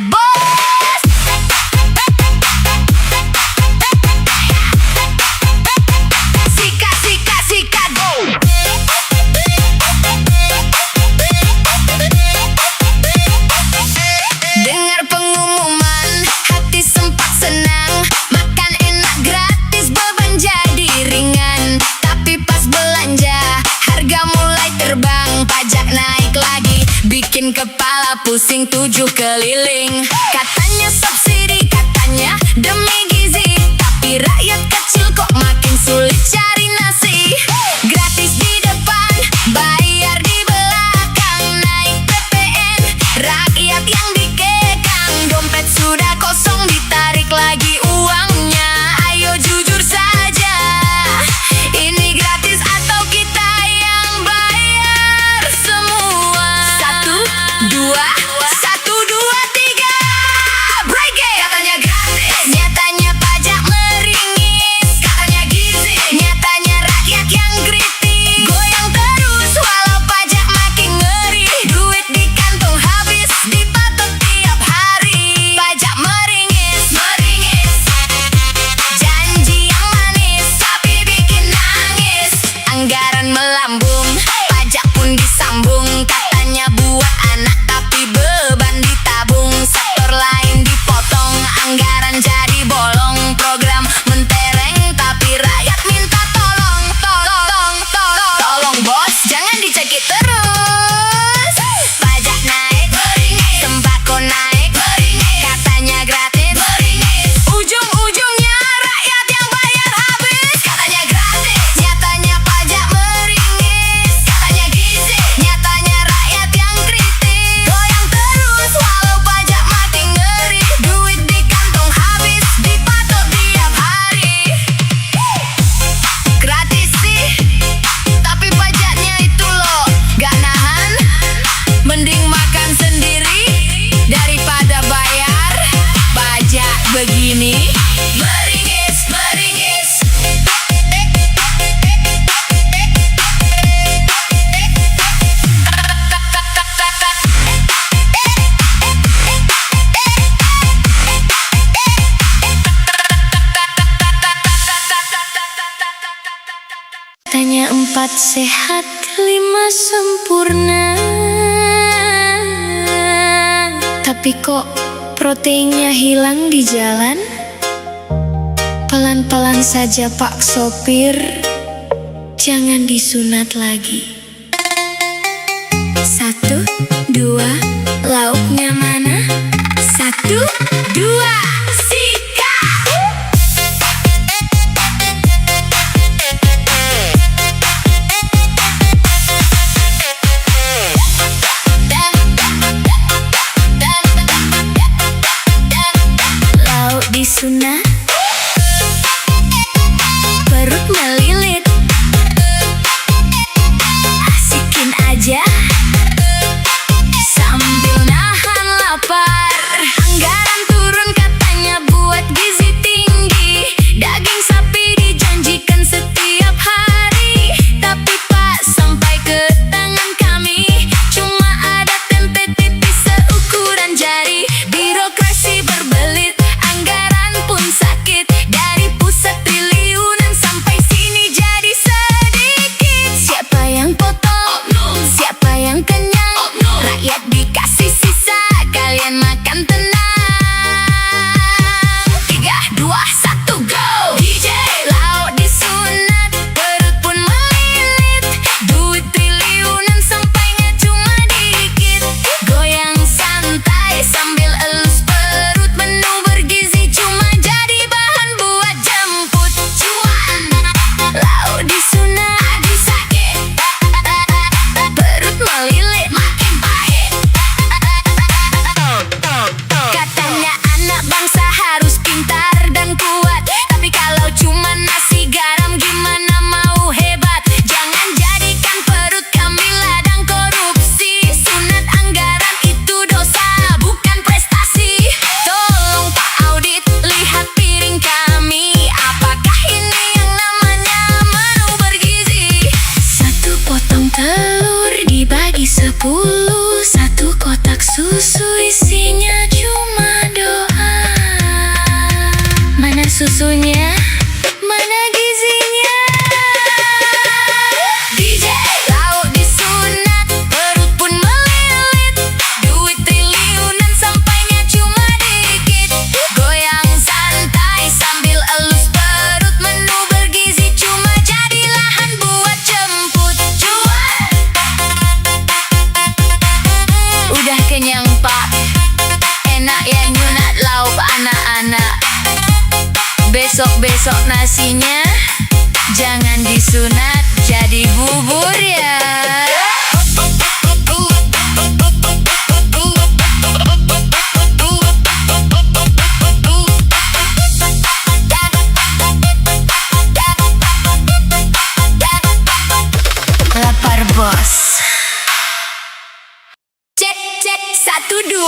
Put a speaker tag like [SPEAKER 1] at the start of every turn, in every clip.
[SPEAKER 1] bos. Sikat go. Dengar pengumuman, hati sempat senang. Makan enak gratis, beban jadi ringan. Tapi pas belanja, harga mulai terbang. Pajak naik lagi, bikin kepala pusing 7 keliling. Katanya subsidi, katanya demi gizi. Tapi rakyat kecil kok makin sulit cari nasi. Gratis di depan, bayar di belakang. Naik PPN, rakyat yang dikekang. Dompet sudah kosong, ditarik lagi uangnya. Ayo jujur saja, ini gratis atau kita yang bayar semua? 1, 2, 3, break it! Katanya gratis, nyatanya pajak meringis. Katanya gizi, nyatanya rakyat yang kritis. Goyang terus walau pajak makin ngeri. Duit di kantong habis, dipatok tiap hari. Pajak meringis, janji yang manis tapi bikin nangis. Anggaran melambung, pajak pun disambung. Katanya buat anak tapi beban ditabung. Sektor lain dipotong, anggaran jadi bolong. Program mentereng tapi rakyat minta tolong. Tolong bos, jangan dicekik terus. Pajak naik, sembako naik, katanya gratis, ujung-ujungnya rakyat yang bayar habis. Katanya gratis, nyatanya pajak meringis. Katanya gizi, nyatanya rakyat yang kritis. Goyang terus walau pajak makin ngeri. Duit di kantong habis, dipatok tiap hari. Gratis sih, tapi pajaknya itu loh gak nahan. Mending makan sendiri daripada bayar pajak begini. Meringis. Katanya 4 sehat, 5 sempurna. Tapi kok proteinnya hilang di jalan? Pelan-pelan saja Pak Sopir, jangan disunat lagi. 1, 2, lauknya mana? 1, 2, sikat! Lauk disunat, perut melilit. Asikin aja sambil nahan lapar. Anggaran turun katanya buat gizi tinggi. Daging sapi dijanjikan setiap hari. Tapi Pak, sampai ke tangan kami cuma ada tempe tipis seukuran jari. Birokrasi berbelit, anggaran pun sakit. Dari pusat triliunan sampai sini jadi sedikit. Siapa yang potong? Siapa yang kenyang? Rakyat dikasih sisa, kalian makan tenang. 3, 2, 1, go! DJ, lauk disunat, perut pun melilit. Duit triliunan sampainya cuma dikit. Goyang santai sambil elus perut. Menu bergizi cuma jadi bahan buat jemput cuan. Lauk disunat, aduh sakit. Perut melilit, makin pahit. Katanya anak bangsa harus pintar dan kuat. Tapi kalau cuma nasi garam gimana mau hebat? Jangan jadikan perut kami ladang korupsi. Sunat anggaran itu dosa, bukan susunya? Mana gizinya? DJ lauk disunat, perut pun melilit. Duit triliunan sampainya cuma dikit. Goyang santai sambil elus perut. Menu bergizi cuma jadi lahan buat jemput cuan. Udah kenyang pak, enak ya nyunat lauk anak-anak. Besok-besok nasinya jangan disunat, jadi bubur ya. Lapar bos. Cek cek 1 2.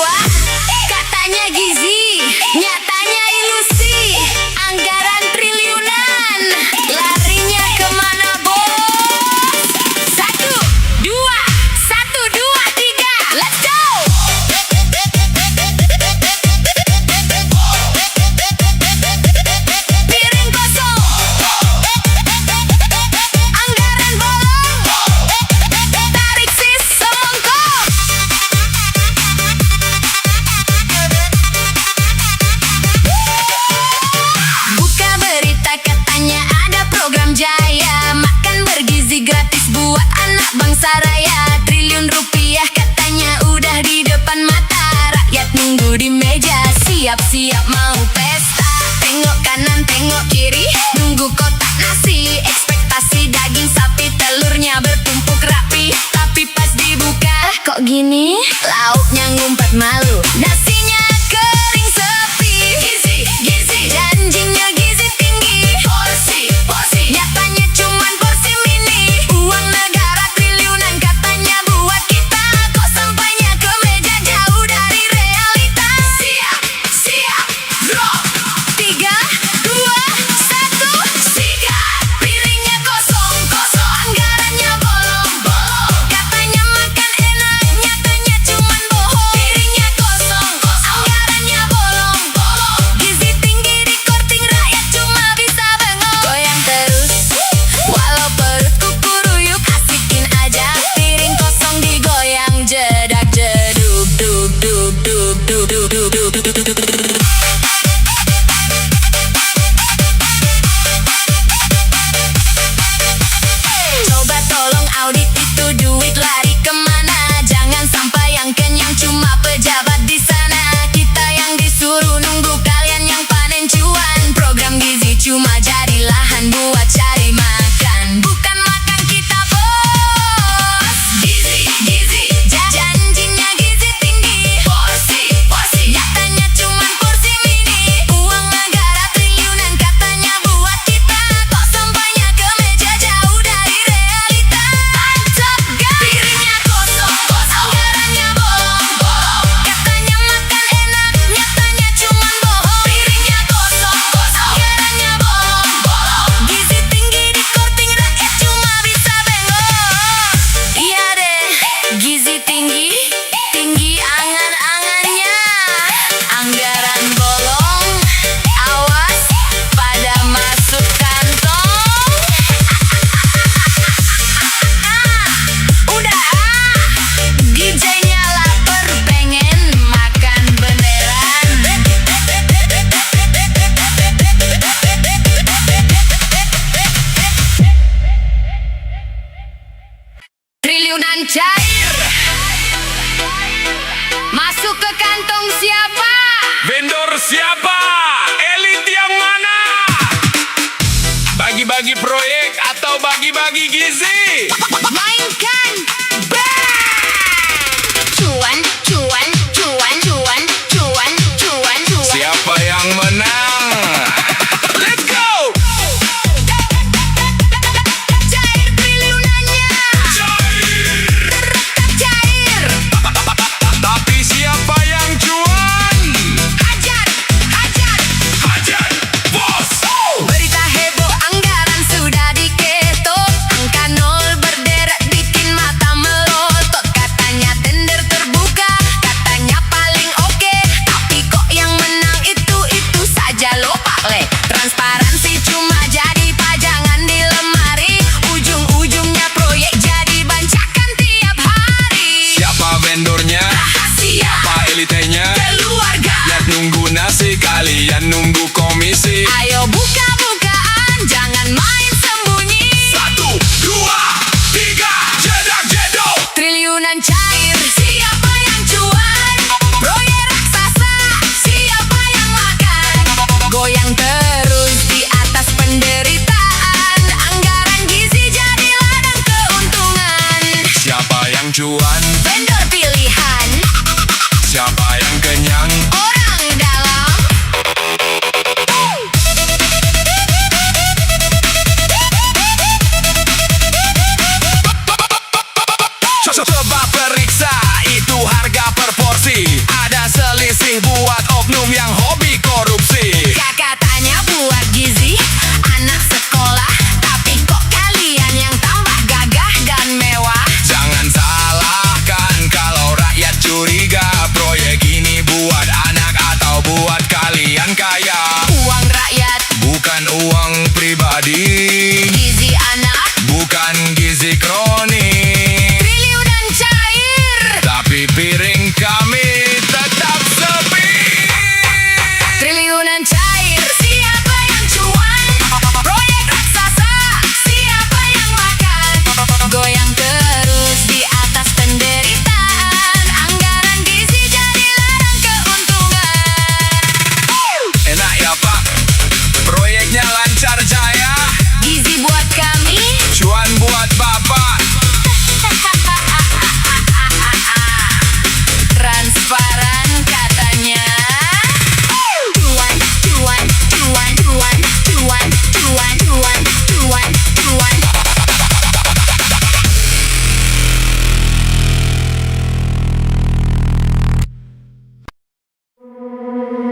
[SPEAKER 1] Katanya gizi, nyatanya ilusi. Anggaran triliunan, larinya kemana bos? 1 2 1 2 3, let's go. Piring kosong, anggaran bolong, tarik sis semongkok. Buka berita katanya ada program jaya, makan bergizi gratis buat anak bangsa raya. Triliun rupiah katanya udah di depan mata. Rakyat nunggu di meja, siap-siap mau pesta. Tengok kanan, tengok kiri, nunggu kotak nasi. Ekspektasi daging sapi, telurnya bertumpuk rapi. Tapi pas dibuka, kok gini? Lauknya ngumpat malu, nasinya kering sepi. Gizi, gizi, janjinya gizi tinggi. Porsi, porsi, nyatanya cuman porsi mini. Uang negara triliunan katanya buat kita. Kok sampainya ke meja jauh dari realita. Siap, siap, drop. 3 2 1, sikat. Piringnya kosong, kosong. Anggarannya bolong, bolong. Katanya makan enak, nyatanya cuman bohong. Piringnya kosong, kosong. Anggarannya bolong, bolong. Gizi tinggi di korting, rakyat cuma bisa bengong. Goyang terus, walau perutku kuruyuk. Asikin aja, piring kosong digoyang. Jedak jeduk, duk duk duk duk duk duk duk duk duk duk. Coba tolong audit itu duit lari kemana. Jangan sampai yang kenyang cuma pejabat di sana. Kita yang disuruh nunggu, kalian yang panen cuan. Program gizi cuma jadi lahan buat cari makan. Bukan makan kita bos. Gizi, gizi, janjinya gizi tinggi. Porsi, porsi, nyatanya cuman porsi mini. Uang negara triliunan katanya buat kita. Kok sampainya ke meja jauh dari realita. Mantap guys. Piringnya kosong, kosong. Anggarannya bolong, bolong. Katanya makan enak, nyatanya cuman bohong. Piringnya kosong, kosong. Anggarannya bolong, bolong. Gizi tinggi di korting, rakyat cuma bisa bengong. Iya deh, gizi tinggi, tinggi angan-angannya. Anggaran bolong, awas pada masuk kantong. Udah DJ-nya lapar pengen makan beneran. Triliunan cair masuk ke kantong siapa?
[SPEAKER 2] Vendor siapa? Elit yang mana? Bagi-bagi proyek atau bagi-bagi gizi?
[SPEAKER 1] Mainkan band. Cuan, cuan, cuan, cuan, cuan, cuan, cuan.
[SPEAKER 2] Siapa yang menang? Let's go!
[SPEAKER 1] Cair triliunannya, cair.
[SPEAKER 2] Tapi siapa yang cuan?
[SPEAKER 1] Hajar, hajar.
[SPEAKER 2] Hajar, bos!
[SPEAKER 1] Berita heboh anggaran sudah diketok. Angka nol berderet.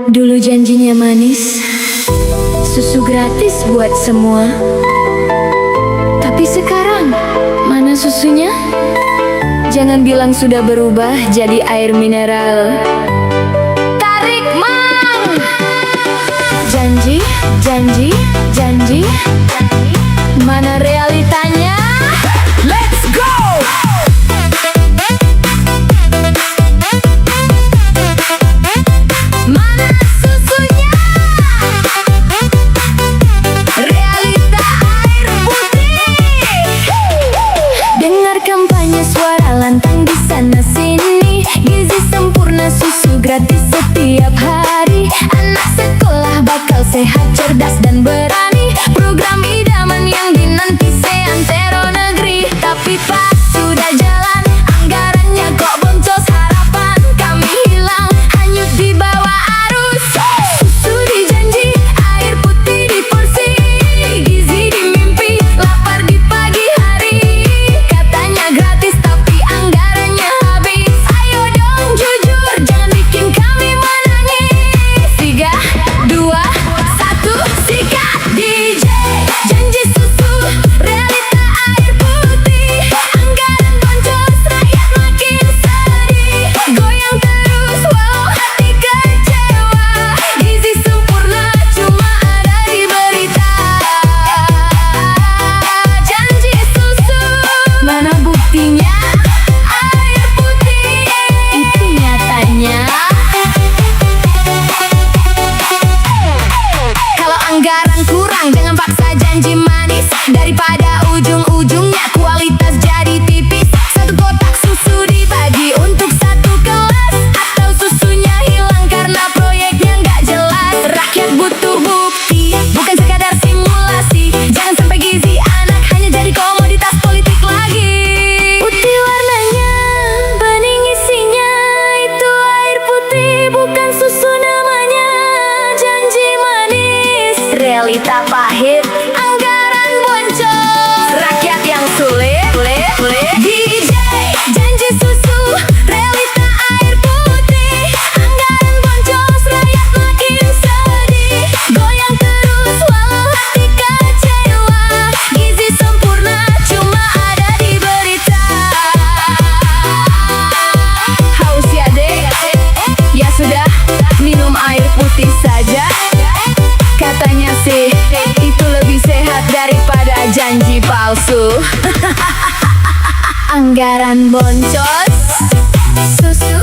[SPEAKER 3] Dulu janjinya manis, susu gratis buat semua. Tapi sekarang, mana susunya? Jangan bilang sudah berubah jadi air mineral. Tarik mang! Janji, janji, janji, mana realitanya?
[SPEAKER 2] Let's go!
[SPEAKER 3] Mana susunya? Realita air putih. Dengar kampanye suara lantang di sana sini. Gizi sempurna susu gratis setiap hari. Anak sekolah bakal sehat, cerdas dan berani. Program idaman yang dinanti seantero negeri. Tapi pas sudah jalan, anggarannya kok boncos. Harapan kami hilang, hanyut di bawah arus. Susu dijanji, air putih di porsi. Gizi di mimpi, lapar di pagi hari. Katanya gratis tapi anggarannya habis. Ayo dong jujur, jangan bikin kami menangis. 3, 2, 1, sikat DJ. Janji susu, realita air putih. Anggaran boncos, rakyat makin sedih. Goyang terus, wow hati kecewa. Gizi sempurna cuma ada di berita. Janji susu, mana buktinya? Air putih, itu nyatanya. Kalau anggaran kurang, jangan paksa janji manis. Daripada ujung-ujungnya kualitas jadi tipis. Satu kotak susu dibagi untuk satu kelas. Atau susunya hilang karena proyeknya nggak jelas. Rakyat butuh bukti, bukan sekadar simulasi. Jangan sampai gizi anak hanya jadi komoditas politik lagi. Putih warnanya, bening isinya. Itu air putih, bukan susu namanya. Janji manis, realita pahit. Anggaran boncos, rakyat yang sulit. DJ, janji susu, realita air putih. Anggaran boncos, rakyat makin sedih. Goyang terus, walau hati kecewa. Gizi sempurna cuma ada di berita. Haus ya dek? Ya sudah, minum air putih saja. Katanya sih, itu lebih sehat daripada janji palsu. Anggaran boncos, susu